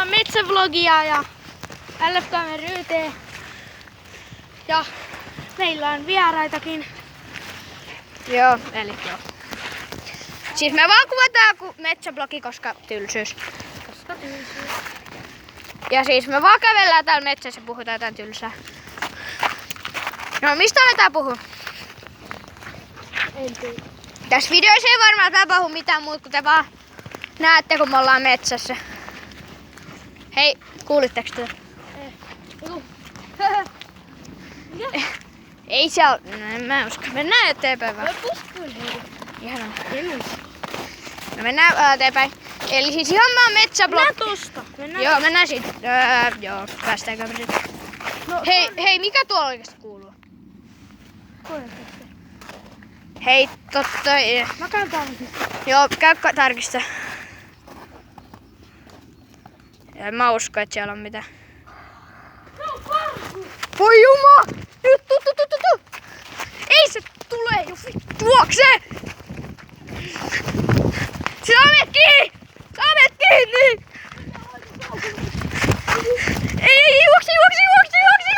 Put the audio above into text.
metsävlogia ja LFK:n Ryyte. Ja meillä on vieraitakin. Joo, eli joo. Siis me vaan kuvataan metsäblogi, koska tylsyys. Ja siis me vaan kävellään täällä metsässä ja puhutaan jotain tylsää. No mistä aletaan puhua? En tiedä. Tässä videoissa ei varmaan tapahdu mitään muuta, kun te vaan näette, kun me ollaan metsässä. Hei, kuulitteko te? Ei se oo... No en mä usko. Mennään eteenpäin vaan. Ihanaa. No mennään eteenpäin. Eli siis ihan maan metsäblokki. Mennään tosta. Joo, mennään siitä. Joo, päästäänkö me sitten? No, Hei, mikä tuolla oikeesti kuuluu? Hei, totta... Mä käyn tarkistaa. Joo, käy tarkistaa. En mä usko, että siellä on mitään. No, karhu! Voi juma! Nyt tu! Ei se tule jo vittuakseen! Sinä olet kiinni!